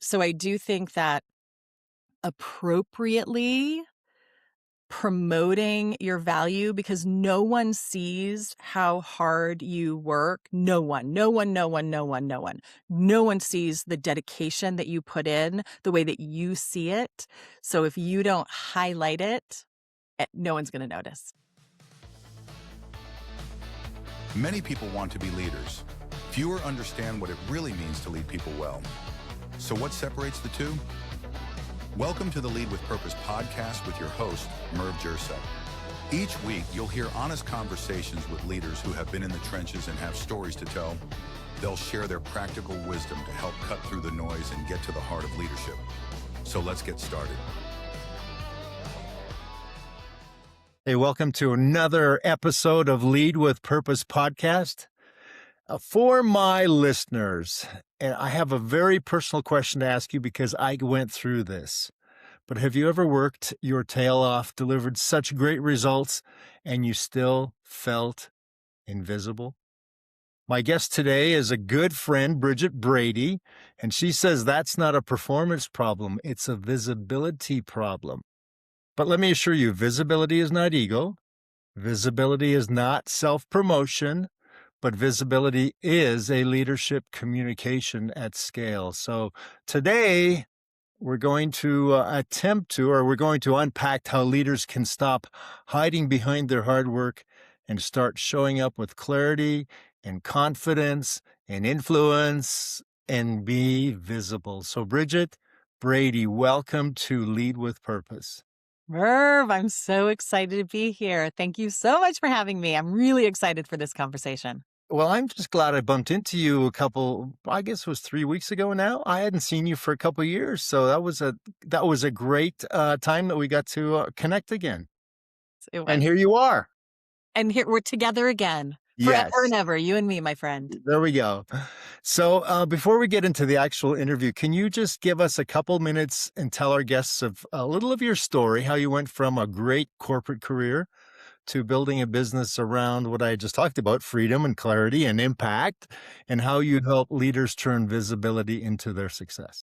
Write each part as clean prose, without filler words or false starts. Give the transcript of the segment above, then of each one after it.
So I do think that appropriately promoting your value, because no one sees how hard you work. No one, no one, no one, no one, no one. No one sees the dedication that you put in the way that you see it. So if you don't highlight it, no one's going to notice. Many people want to be leaders. Fewer understand what it really means to lead people well. So what separates the two? Welcome to the Lead with Purpose podcast with your host, Merv Jersak. Each week, you'll hear honest conversations with leaders who have been in the trenches and have stories to tell. They'll share their practical wisdom to help cut through the noise and get to the heart of leadership. So let's get started. Hey, welcome to another episode of Lead with Purpose podcast. For my listeners, and I have a very personal question to ask you because I went through this, but have you ever worked your tail off, delivered such great results, and you still felt invisible? My guest today is a good friend, Bridget Brady, and she says that's not a performance problem, it's a visibility problem. But let me assure you, visibility is not ego. Visibility is not self-promotion, but visibility is a leadership communication at scale. So today we're going to we're going to unpack how leaders can stop hiding behind their hard work and start showing up with clarity and confidence and influence and be visible. So Bridget Brady, welcome to Lead with Purpose. Merv, I'm so excited to be here. Thank you so much for having me. I'm really excited for this conversation. Well, I'm just glad I bumped into you I guess it was 3 weeks ago now. I hadn't seen you for a couple of years. So that was a great time that we got to connect again. It was. And here you are. And here we're together again. Yes. Forever and ever, you and me, my friend. There we go. So before we get into the actual interview, can you just give us a couple minutes and tell our guests a little of your story, how you went from a great corporate career to building a business around what I just talked about, freedom and clarity and impact, and how you help leaders turn visibility into their success?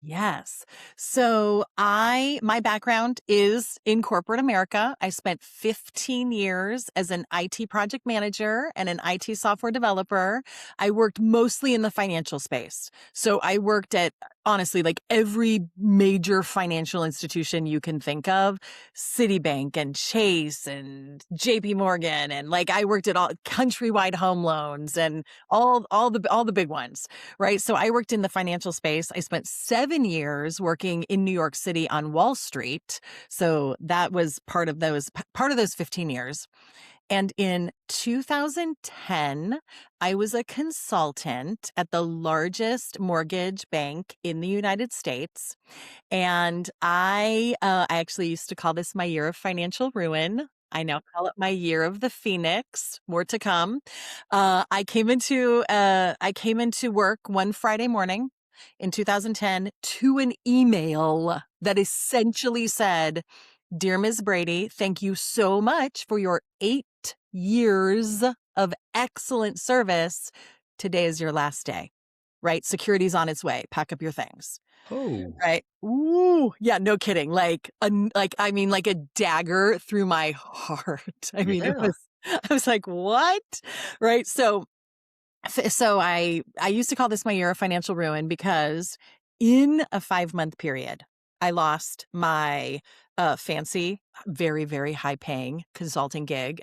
Yes. So my background is in corporate America. I spent 15 years as an IT project manager and an IT software developer. I worked mostly in the financial space. So I worked at, honestly, like every major financial institution you can think of, Citibank and Chase and JP Morgan. And like I worked at all Countrywide Home Loans and all the big ones, right? So I worked in the financial space. I spent 7 years working in New York City on Wall Street. So that was part of those 15 years. And in 2010, I was a consultant at the largest mortgage bank in the United States. And I actually used to call this my year of financial ruin. I now call it my year of the Phoenix. More to come. I came into work one Friday morning in 2010 to an email that essentially said, "Dear Ms. Brady, thank you so much for your 8 years of excellent service. Today is your last day, right? Security's on its way. Pack up your things." Oh, Right. Ooh. Yeah, no kidding. Like a dagger through my heart. I mean, yeah. I was like, what? Right. So I used to call this my year of financial ruin because in a 5-month period, I lost my fancy, very, very high paying consulting gig.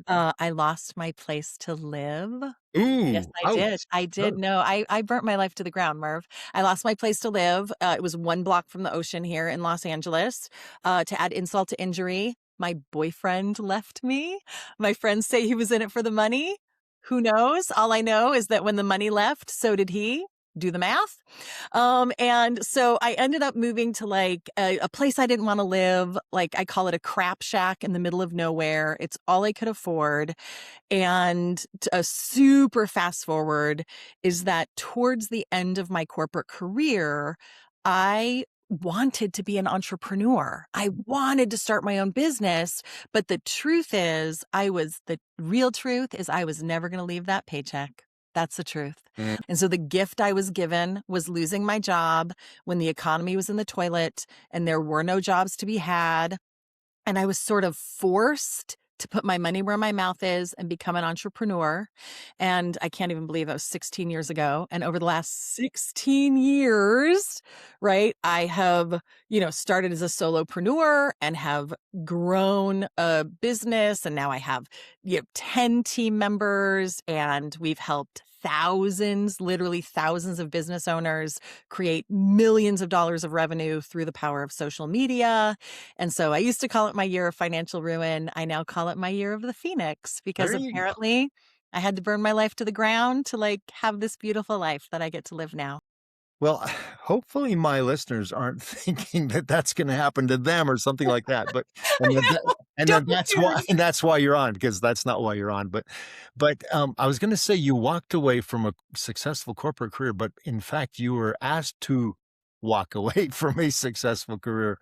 I lost my place to live. Yes, Ooh, I did. ouch. I did. No, I burnt my life to the ground, Merv. I lost my place to live. It was 1 block from the ocean here in Los Angeles. To add insult to injury, my boyfriend left me. My friends say he was in it for the money. Who knows? All I know is that when the money left, so did he. Do the math. And so I ended up moving to like a place I didn't want to live. Like I call it a crap shack in the middle of nowhere. It's all I could afford. And a super fast forward is that towards the end of my corporate career, I wanted to be an entrepreneur. I wanted to start my own business. But the real truth is I was never going to leave that paycheck. That's the truth. Mm. And so the gift I was given was losing my job when the economy was in the toilet and there were no jobs to be had. And I was sort of forced to put my money where my mouth is and become an entrepreneur. And I can't even believe that was 16 years ago. And over the last 16 years, right, I have, started as a solopreneur and have grown a business. And now I have, 10 team members, and we've helped thousands, literally thousands of business owners create millions of dollars of revenue through the power of social media. And so I used to call it my year of financial ruin. I now call it my year of the Phoenix, because There you go. apparently I had to burn my life to the ground to have this beautiful life that I get to live now. Well, hopefully my listeners aren't thinking that that's going to happen to them or something like that. But and I then that, know. and Don't then that's worry. why you're on, because that's not why you're on. But I was going to say you walked away from a successful corporate career, but in fact you were asked to walk away from a successful career.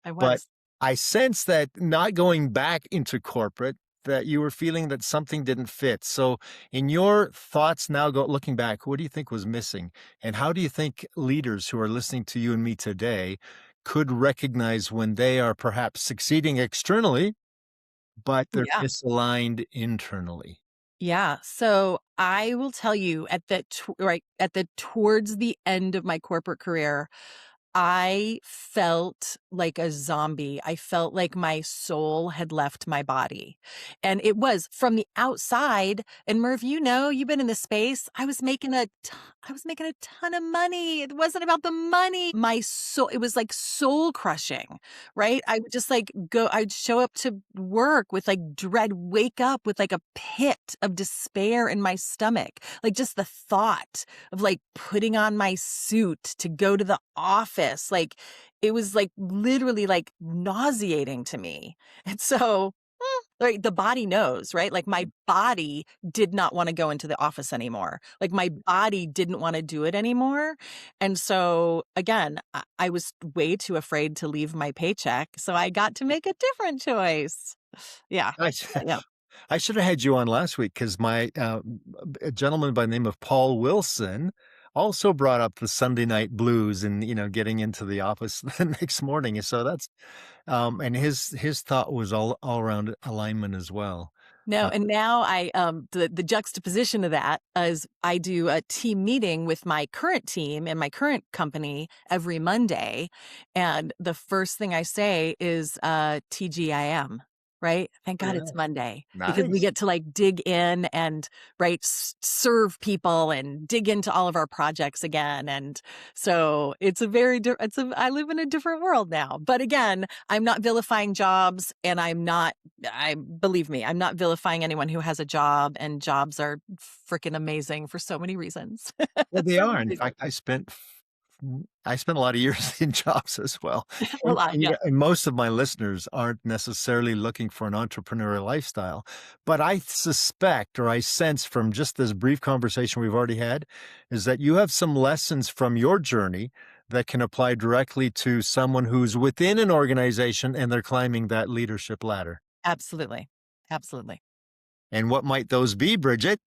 I But was. I sense that not going back into corporate, that you were feeling that something didn't fit. So in your thoughts now, looking back, what do you think was missing? And how do you think leaders who are listening to you and me today could recognize when they are perhaps succeeding externally, but they're Yeah. misaligned internally? Yeah. So I will tell you at the towards the end of my corporate career, I felt like a zombie. I felt like my soul had left my body. And it was from the outside. And Merv, you've been in this space. I was making a ton of money. It wasn't about the money. My soul, it was like soul crushing, right? I would just I'd show up to work with dread, wake up with a pit of despair in my stomach. Like just the thought of putting on my suit to go to the office. It was literally nauseating to me. And so, right, the body knows, right? My body did not want to go into the office anymore. My body didn't want to do it anymore. And so again, I was way too afraid to leave my paycheck. So I got to make a different choice. Yeah. I, Yeah. I should have had you on last week, because a gentleman by the name of Paul Wilson also brought up the Sunday night blues and, getting into the office the next morning. And so that's, and his thought was all around alignment as well. No, Uh, and now the juxtaposition of that is I do a team meeting with my current team and my current company every Monday. And the first thing I say is TGIM, right? Thank God yeah. it's Monday, because we Nice. get to dig in and, right, serve people and dig into all of our projects again. And so it's I live in a different world now. But again, I'm not vilifying jobs, and believe me, I'm not vilifying anyone who has a job, and jobs are freaking amazing for so many reasons. Well, they So are. In amazing. fact, I spent a lot of years in jobs as well. A lot, yeah. And most of my listeners aren't necessarily looking for an entrepreneurial lifestyle, but I suspect, or I sense from just this brief conversation we've already had, is that you have some lessons from your journey that can apply directly to someone who's within an organization and they're climbing that leadership ladder. Absolutely. Absolutely. And what might those be, Bridget?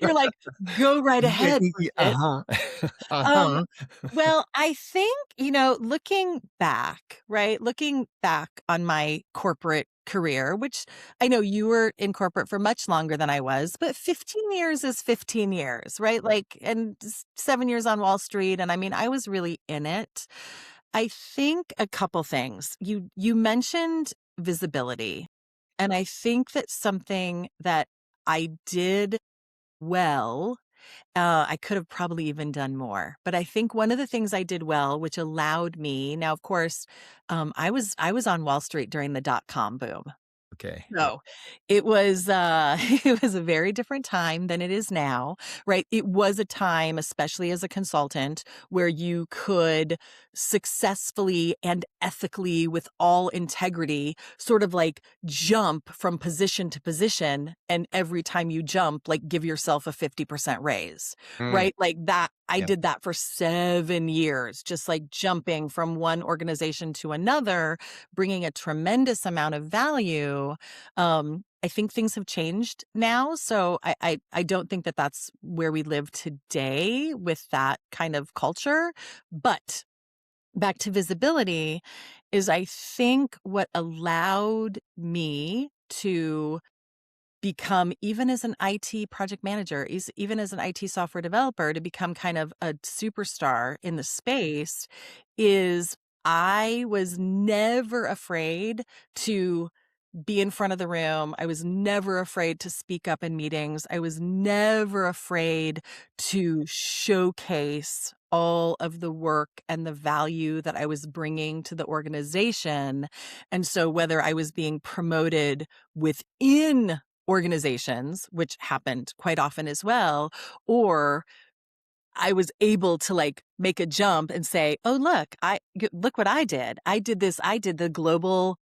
You're like, go right ahead, Bridget. Uh-huh. Um, Uh-huh. well, I think, looking back, right? Looking back on my corporate career, which I know you were in corporate for much longer than I was, but 15 years is 15 years, right? And 7 years on Wall Street. And I mean, I was really in it. I think a couple things. You mentioned visibility. And I think that's something that I did well. I could have probably even done more, but I think one of the things I did well, which allowed me, now, of course, I was on Wall Street during the dot-com boom. Okay. No, it was it was a very different time than it is now, right? It was a time, especially as a consultant, where you could successfully and ethically, with all integrity, sort of jump from position to position, and every time you jump, give yourself a 50% raise, Mm, right? Like that. I yep. did that for 7 years, just jumping from one organization to another, bringing a tremendous amount of value. I think things have changed now. So I don't think that that's where we live today with that kind of culture. But back to visibility is I think what allowed me to become, even as an IT project manager, even as an IT software developer, to become kind of a superstar in the space is I was never afraid to be in front of the room. I was never afraid to speak up in meetings. I was never afraid to showcase all of the work and the value that I was bringing to the organization. And so whether I was being promoted within organizations, which happened quite often as well, or I was able to like make a jump and say, "Oh, look what I did. I did this. I did the global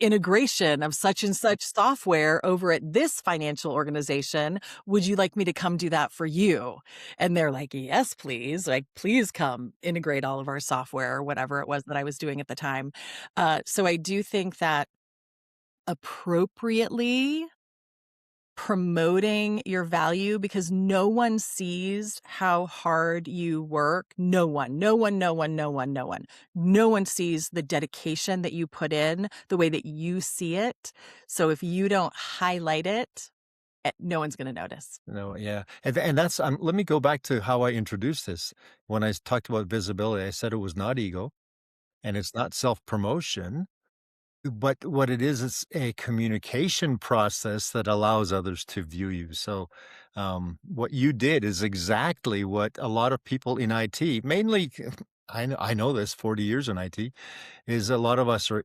integration of such and such software over at this financial organization. Would you like me to come do that for you?" And they're like, "Yes, please. Like, please come integrate all of our software," or whatever it was that I was doing at the time. So I do think that appropriately promoting your value, because no one sees how hard you work. No one, no one, no one, no one, no one. No one sees the dedication that you put in the way that you see it. So if you don't highlight it, no one's going to notice. No, yeah. And that's, let me go back to how I introduced this. When I talked about visibility, I said it was not ego and it's not self-promotion. But what it is a communication process that allows others to view you. So, what you did is exactly what a lot of people in IT, mainly, I know this, 40 years in IT, is a lot of us are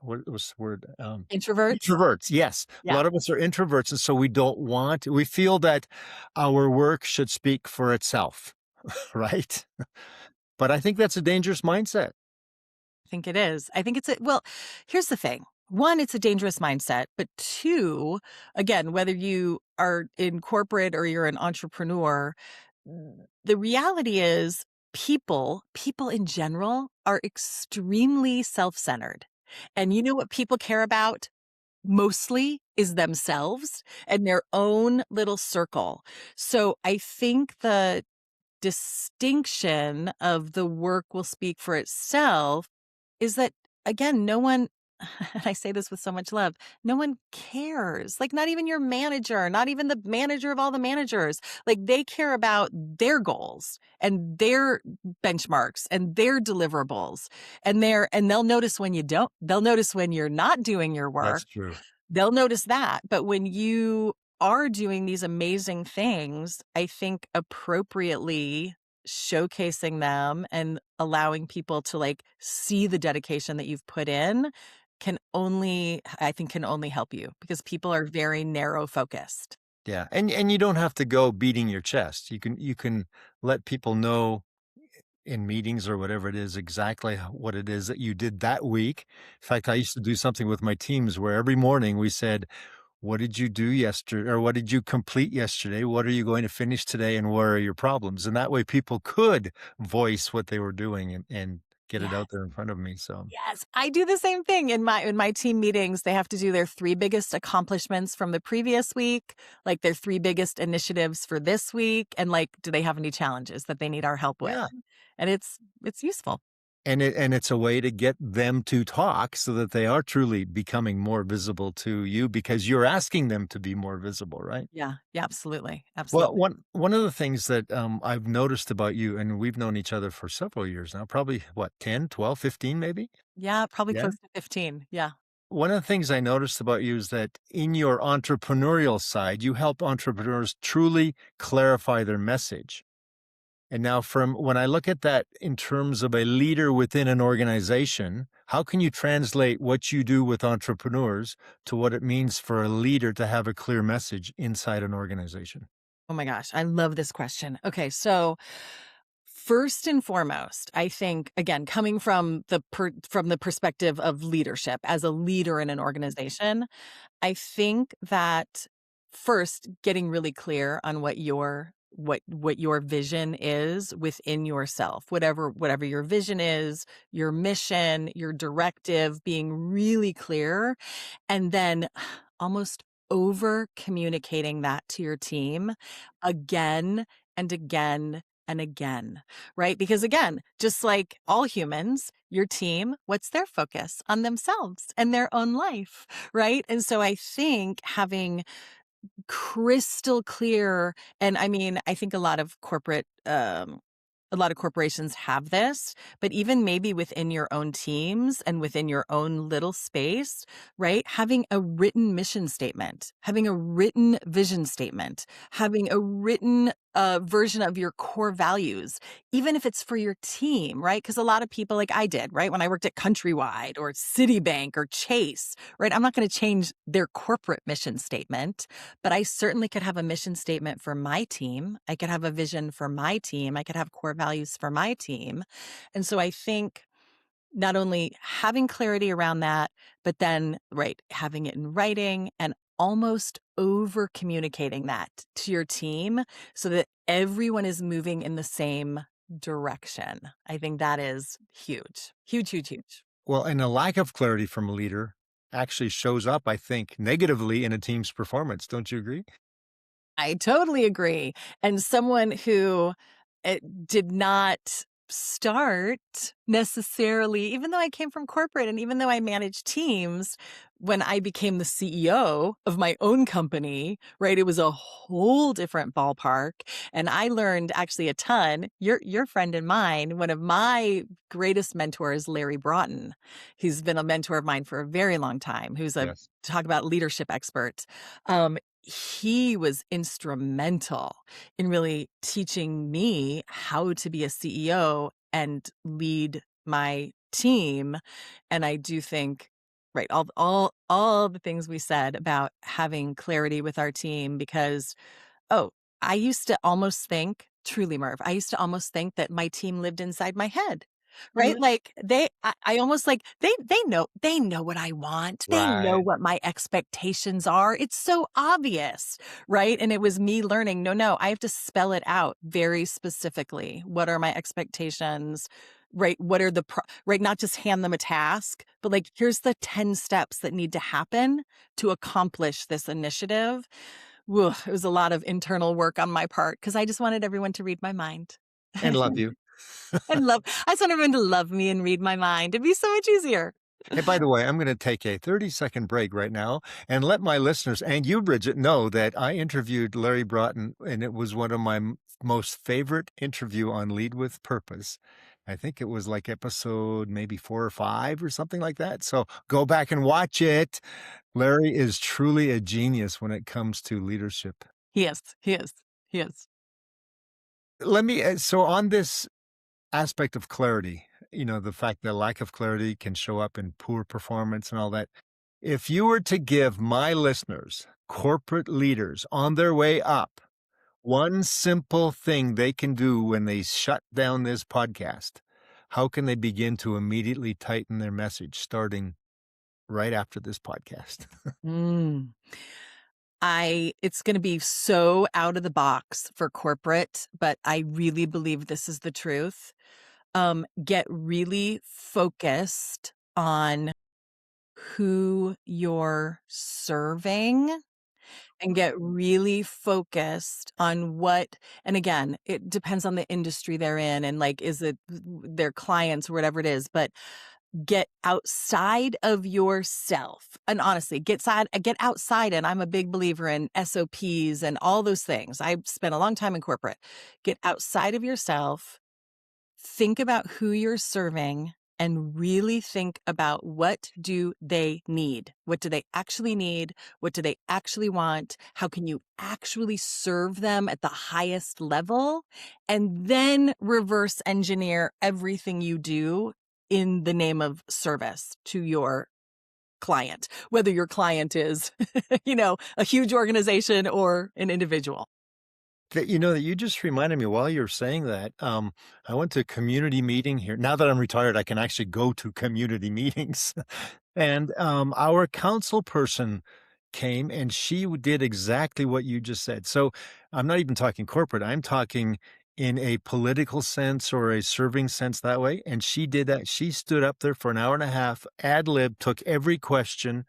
what was the word? Introverts? Introverts, yes. A Yeah. lot of us are introverts, and so we feel that our work should speak for itself, right? But I think that's a dangerous mindset. I think it is. I think well, here's the thing. One, it's a dangerous mindset. But two, again, whether you are in corporate or you're an entrepreneur, the reality is people in general are extremely self-centered. And you know what people care about mostly is themselves and their own little circle. So I think the distinction of the work will speak for itself is that, again, no one, and I say this with so much love, no one cares. Like, not even your manager, not even the manager of all the managers. Like, they care about their goals and their benchmarks and their deliverables. And they'll notice when you don't, they'll notice when you're not doing your work. That's true. They'll notice that. But when you are doing these amazing things, I think appropriately showcasing them and allowing people to like see the dedication that you've put in I think can only help you, because people are very narrow focused. Yeah, and you don't have to go beating your chest. You can let people know in meetings or whatever it is exactly what it is that you did that week. In fact, I used to do something with my teams where every morning we said, "What did you do yesterday, or what did you complete yesterday? What are you going to finish today, and where are your problems?" And that way people could voice what they were doing and get it Yes. out there in front of me. So Yes, I do the same thing in my team meetings. They have to do their 3 biggest accomplishments from the previous week, like their 3 biggest initiatives for this week, and like, do they have any challenges that they need our help with? yeah. And it's useful. And it's a way to get them to talk so that they are truly becoming more visible to you because you're asking them to be more visible, right? Yeah, yeah, absolutely, Well, absolutely. one of the things that I've noticed about you, and we've known each other for several years now, probably what, 10, 12, 15, maybe? Yeah, probably Yeah. close to 15. Yeah. One of the things I noticed about you is that in your entrepreneurial side, you help entrepreneurs truly clarify their message. And now, from when I look at that in terms of a leader within an organization, how can you translate what you do with entrepreneurs to what it means for a leader to have a clear message inside an organization? Oh my gosh, I love this question. Okay, so first and foremost, I think, again, coming from from the perspective of leadership as a leader in an organization, I think that first getting really clear on what your vision is within yourself, whatever your vision is, your mission, your directive, being really clear. And then almost over communicating that to your team again and again and again, right? Because again, just like all humans, your team, what's their focus? On themselves and their own life, right? And so I think having crystal clear, and I mean, I think a lot of corporations have this, but even maybe within your own teams and within your own little space, right? Having a written mission statement, having a written vision statement, having a written version of your core values, even if it's for your team, right? Because a lot of people, like I did, right? When I worked at Countrywide or Citibank or Chase, right? I'm not going to change their corporate mission statement, but I certainly could have a mission statement for my team. I could have a vision for my team. I could have core values for my team. And so I think not only having clarity around that, but then, right, having it in writing and almost over communicating that to your team so that everyone is moving in the same direction. I think that is huge, huge, huge, huge. Well, and a lack of clarity from a leader actually shows up, I think, negatively in a team's performance. Don't you agree? I totally agree. And someone who did not start necessarily, even though I came from corporate and even though I managed teams, when I became the CEO of my own company, right, it was a whole different ballpark. And I learned actually a ton. Your friend and mine, one of my greatest mentors, Larry Broughton. He's been a mentor of mine for a very long time, who's a Yes. talk about leadership expert. He was instrumental in really teaching me how to be a CEO and lead my team. And I do think, right, all the things we said about having clarity with our team, because oh, I used to almost think, truly, Merv, I used to almost think that my team lived inside my head. Right? Really? Like I almost like they know what I want. They know Right. what my expectations are. It's so obvious, right? And it was me learning, no, I have to spell it out very specifically. What are my expectations? Right? What are right? Not just hand them a task, but like, here's the 10 steps that need to happen to accomplish this initiative. Woo, it was a lot of internal work on my part because I just wanted everyone to read my mind. And love you. I just want everyone to love me and read my mind. It'd be so much easier. Hey, by the way, I'm going to take a 30-second break right now and let my listeners and you, Bridget, know that I interviewed Larry Broughton, and it was one of my most favorite interview on Lead with Purpose. I think it was like episode maybe 4 or 5 or something like that. So go back and watch it. Larry is truly a genius when it comes to leadership. He is. He is. He is. So on this aspect of clarity, the fact that lack of clarity can show up in poor performance and all that. If you were to give my listeners, corporate leaders on their way up, one simple thing they can do when they shut down this podcast, how can they begin to immediately tighten their message starting right after this podcast? Mm. It's going to be so out of the box for corporate, but I really believe this is the truth. Get really focused on who you're serving and get really focused on and again, it depends on the industry they're in and like, is it their clients or whatever it is, but get outside of yourself. And honestly, get outside. And I'm a big believer in SOPs and all those things. I spent a long time in corporate. Get outside of yourself. Think about who you're serving and really think about what do they need? What do they actually need? What do they actually want? How can you actually serve them at the highest level? And then reverse engineer everything you do in the name of service to your client, whether your client is, a huge organization or an individual. That you just reminded me while you're saying that, I went to a community meeting here. Now that I'm retired, I can actually go to community meetings. And our council person came and she did exactly what you just said. So I'm not even talking corporate. I'm talking in a political sense or a serving sense that way. And she did that. She stood up there for an hour and a half, ad lib, took every question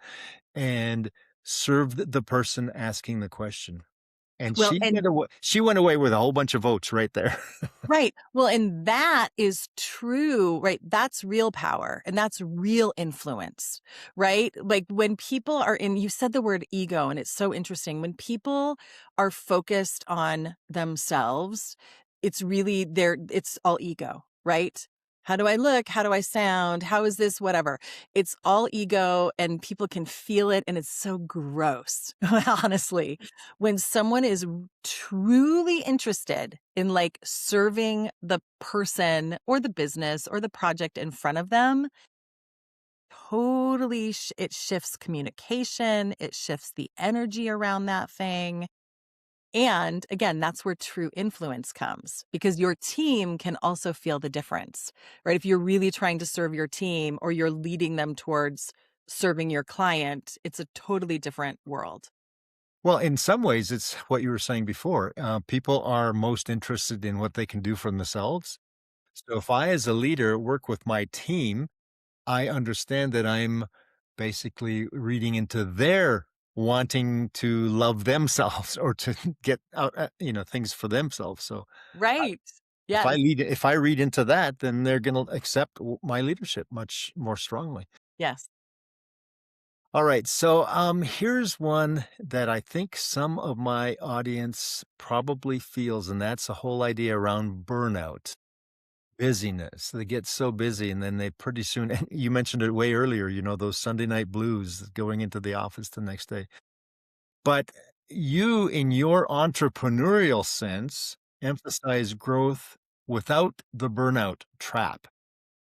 and served the person asking the question. And Well, and she went away with a whole bunch of votes right there. right. Well, and that is true, right? That's real power and that's real influence, right? Like when people are in, you said the word ego, and it's so interesting. When people are focused on themselves, it's really it's all ego, right? How do I look? How do I sound? How is this? Whatever. It's all ego and people can feel it. And it's so gross, honestly. When someone is truly interested in like serving the person or the business or the project in front of them, totally it shifts communication, it shifts the energy around that thing. And again, that's where true influence comes because your team can also feel the difference, right? If you're really trying to serve your team or you're leading them towards serving your client, it's a totally different world. Well, in some ways, it's what you were saying before. People are most interested in what they can do for themselves. So if I, as a leader, work with my team, I understand that I'm basically reading into their wanting to love themselves or to get out, things for themselves. So Right. if Yes. if I read into that, then they're going to accept my leadership much more strongly. Yes. All right. So here's one that I think some of my audience probably feels, and that's the whole idea around burnout, busyness. They get so busy and then they pretty soon, and you mentioned it way earlier, those Sunday night blues going into the office the next day. But you, in your entrepreneurial sense, emphasize growth without the burnout trap.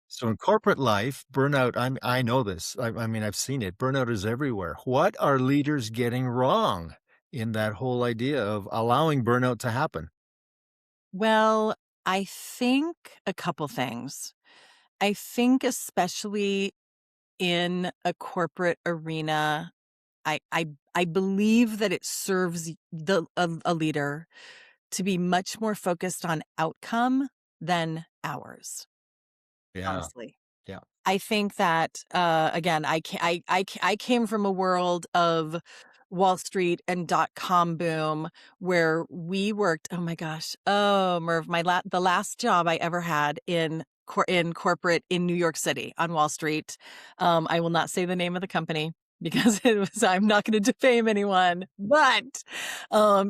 So in corporate life, burnout, I know this. I mean, I've seen it. Burnout is everywhere. What are leaders getting wrong in that whole idea of allowing burnout to happen? Well, I think a couple things. I think especially in a corporate arena, I believe that it serves a leader to be much more focused on outcome than hours, Yeah, honestly. yeah. I think that, again, I came from a world of Wall Street and dot-com boom where we worked oh my gosh. Oh, Merv, the last job I ever had in corporate in New York City on Wall Street, I will not say the name of the company because I'm not gonna defame anyone, but,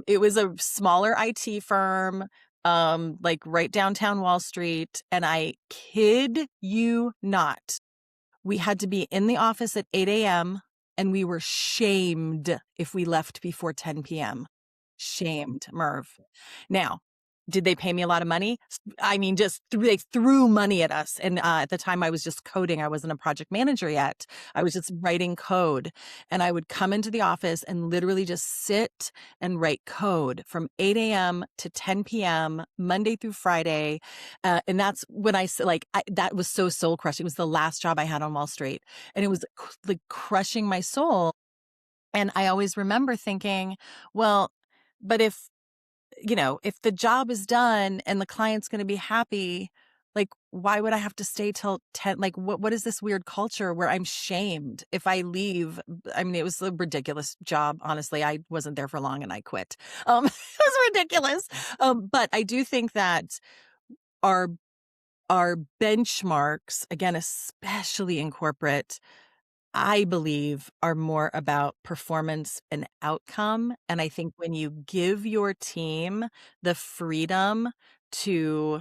it was a smaller IT firm, like right downtown Wall Street. And I kid you not, we had to be in the office at 8 a.m. and we were shamed if we left before 10 p.m. Shamed, Merv. Now, did they pay me a lot of money? I mean, they threw money at us. And at the time, I was just coding. I wasn't a project manager yet. I was just writing code. And I would come into the office and literally just sit and write code from 8 a.m. to 10 p.m., Monday through Friday. And that's when that was so soul crushing. It was the last job I had on Wall Street. And it was like crushing my soul. And I always remember thinking, well, but if the job is done and the client's going to be happy, like, why would I have to stay till 10? Like, what is this weird culture where I'm shamed if I leave? I mean, it was a ridiculous job. Honestly, I wasn't there for long and I quit. It was ridiculous. But I do think that our, our benchmarks, again, especially in corporate, I believe are more about performance and outcome. And I think when you give your team the freedom to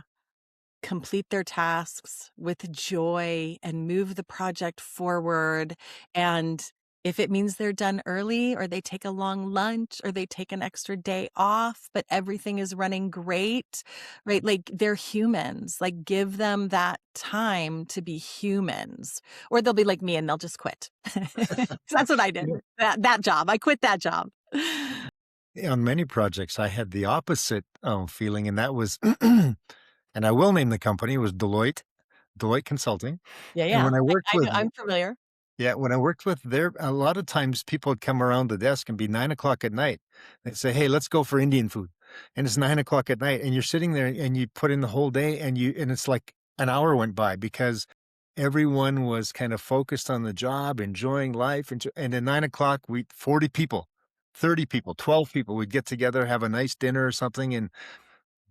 complete their tasks with joy and move the project forward, and if it means they're done early or they take a long lunch or they take an extra day off, but everything is running great, right? Like they're humans, like give them that time to be humans, or they'll be like me and they'll just quit. That's what I did. Yeah. That job. I quit that job. On many projects, I had the opposite feeling, and that was, and I will name the company, it was Deloitte Consulting. Yeah, And yeah. when I worked I know, with I'm familiar. Yeah, when I worked with their a lot of times people would come around the desk and be 9 o'clock at night. They'd say, "Hey, let's go for Indian food." And it's 9 o'clock at night, and you're sitting there and you put in the whole day and it's like an hour went by because everyone was kind of focused on the job, enjoying life, and at 9 o'clock, 40 people, 30 people, 12 people, we'd get together, have a nice dinner or something, and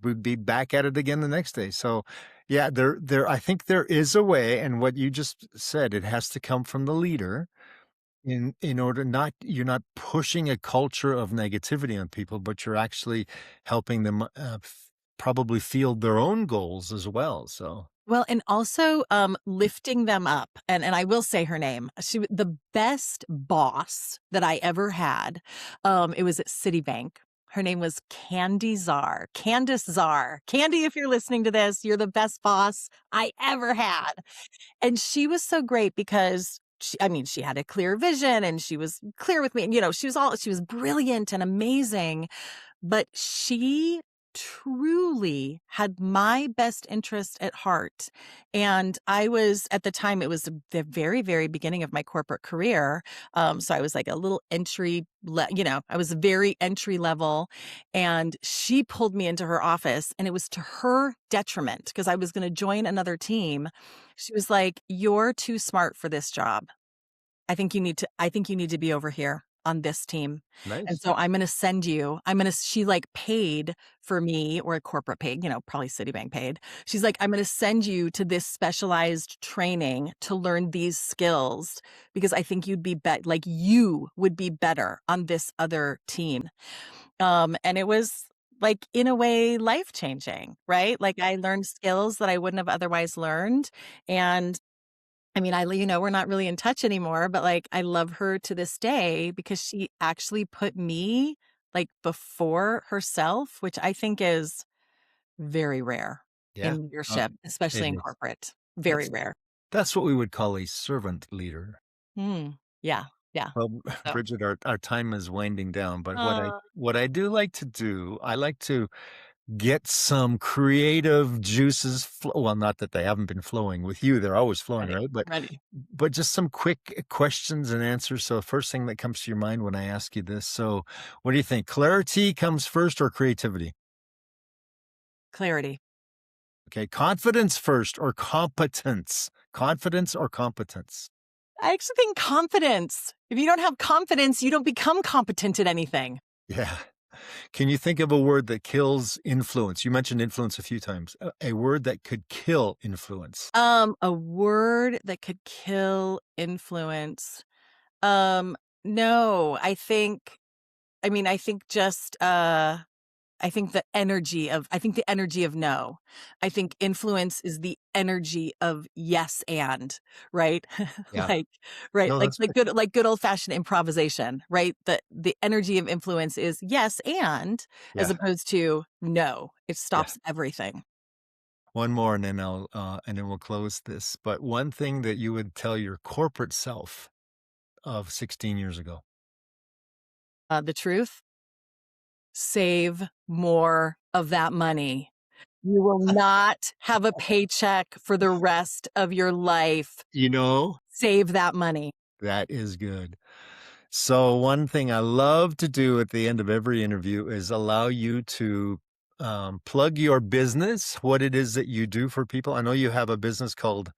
we'd be back at it again the next day. So, yeah, I think there is a way, and what you just said, it has to come from the leader in order not you're not pushing a culture of negativity on people, but you're actually helping them, probably field their own goals as well, so Well, and also, lifting them up, and I will say her name. The best boss that I ever had, it was at Citibank. Her name was Candy Czar, Candace Czar. Candy, if you're listening to this, you're the best boss I ever had. And she was so great because she had a clear vision and she was clear with me. And, she was brilliant and amazing, but she truly had my best interest at heart. And I was, at the time, it was the very, very beginning of my corporate career. So I was like a little I was very entry level. And she pulled me into her office, and it was to her detriment because I was going to join another team. She was like, "You're too smart for this job. I think you need to be over here on this team. And nice. so she like paid for me, or a corporate paid, probably Citibank paid. She's like, I'm going to send you to this specialized training to learn these skills because I think you would be better on this other team." And it was like, in a way, life changing, right? Like, I learned skills that I wouldn't have otherwise learned. And we're not really in touch anymore, but like, I love her to this day because she actually put me like before herself, which I think is very rare Yeah, in leadership, especially it in is. corporate. Very That's rare. that's what we would call a servant leader. Mm, yeah. Yeah. Well, So, Bridget, our time is winding down, but uh, what I do like to do, I like to get some creative juices well, not that they haven't been flowing with you, they're always flowing, ready, right? ready. But just some quick questions and answers. So first thing that comes to your mind when I ask you this. So what do you think? Clarity comes first or creativity? Clarity. Okay, confidence first or competence? Confidence or competence? I actually think confidence. If you don't have confidence, you don't become competent at anything. Yeah. Can you think of a word that kills influence? You mentioned influence a few times. A word that could kill influence. A word that could kill influence. No, I think just, I think the energy of no. I think influence is the energy of yes and, right? Yeah. Like, right, No, that's good. like good old-fashioned improvisation, right? The energy of influence is yes and, as Yeah. opposed to no. It Yeah. stops everything. One more and then and then we'll close this. But one thing that you would tell your corporate self of 16 years ago. The truth, save more of that money. You will not have a paycheck for the rest of your life. You know, Save that money. that is good. So one thing I love to do at the end of every interview is allow you to plug your business, what it is that you do for people. I know you have a business called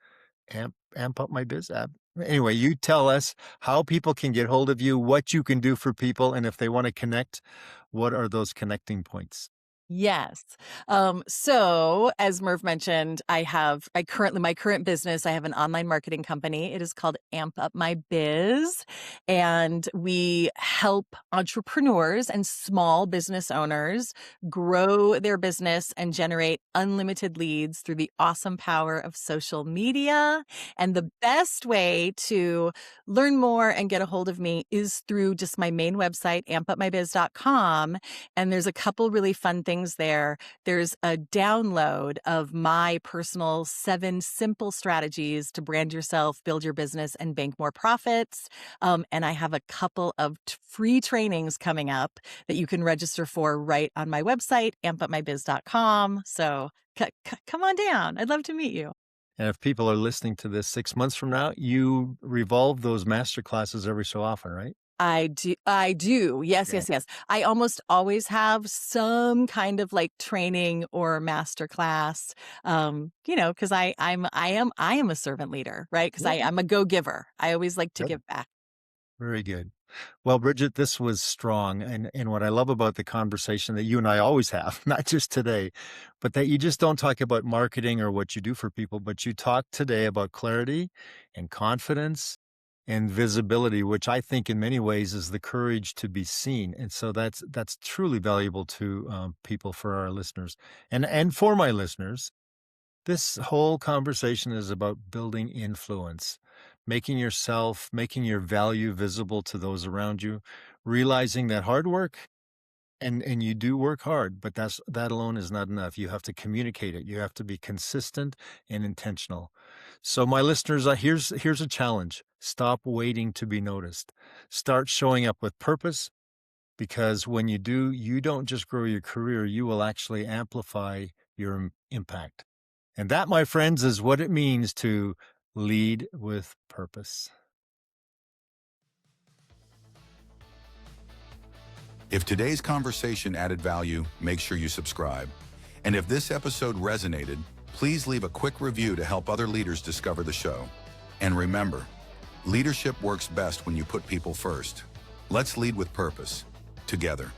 Amp Up My Biz app. Anyway, you tell us how people can get hold of you, what you can do for people, and if they want to connect, what are those connecting points? Yes. So as Merv mentioned, my current business, I have an online marketing company. It is called Amp Up My Biz. And we help entrepreneurs and small business owners grow their business and generate unlimited leads through the awesome power of social media. And the best way to learn more and get a hold of me is through just my main website, ampupmybiz.com. And there's a couple really fun things there. There's a download of my personal 7 simple strategies to brand yourself, build your business, and bank more profits. And I have a couple of free trainings coming up that you can register for right on my website, ampupmybiz.com. So come on down. I'd love to meet you. And if people are listening to this 6 months from now, you revolve those master classes every so often, right? I do. I do. Yes, Okay. yes, yes. I almost always have some kind of like training or master class. Because I am a servant leader, right? Because Yep. I'm a go-giver. I always like to Yep. give back. Very good. Well, Bridget, this was strong. And what I love about the conversation that you and I always have, not just today, but that you just don't talk about marketing or what you do for people, but you talk today about clarity and confidence and visibility, which I think in many ways is the courage to be seen. And so that's truly valuable to people, for our listeners and for my listeners. This whole conversation is about building influence, making your value visible to those around you, realizing that hard work, and you do work hard, but that alone is not enough. You have to communicate it. You have to be consistent and intentional. So my listeners, here's a challenge. Stop waiting to be noticed. Start showing up with purpose, because when you do, you don't just grow your career, you will actually amplify your impact. And that, my friends, is what it means to lead with purpose. If today's conversation added value, make sure you subscribe. And if this episode resonated, please leave a quick review to help other leaders discover the show. And remember, leadership works best when you put people first. Let's lead with purpose, together.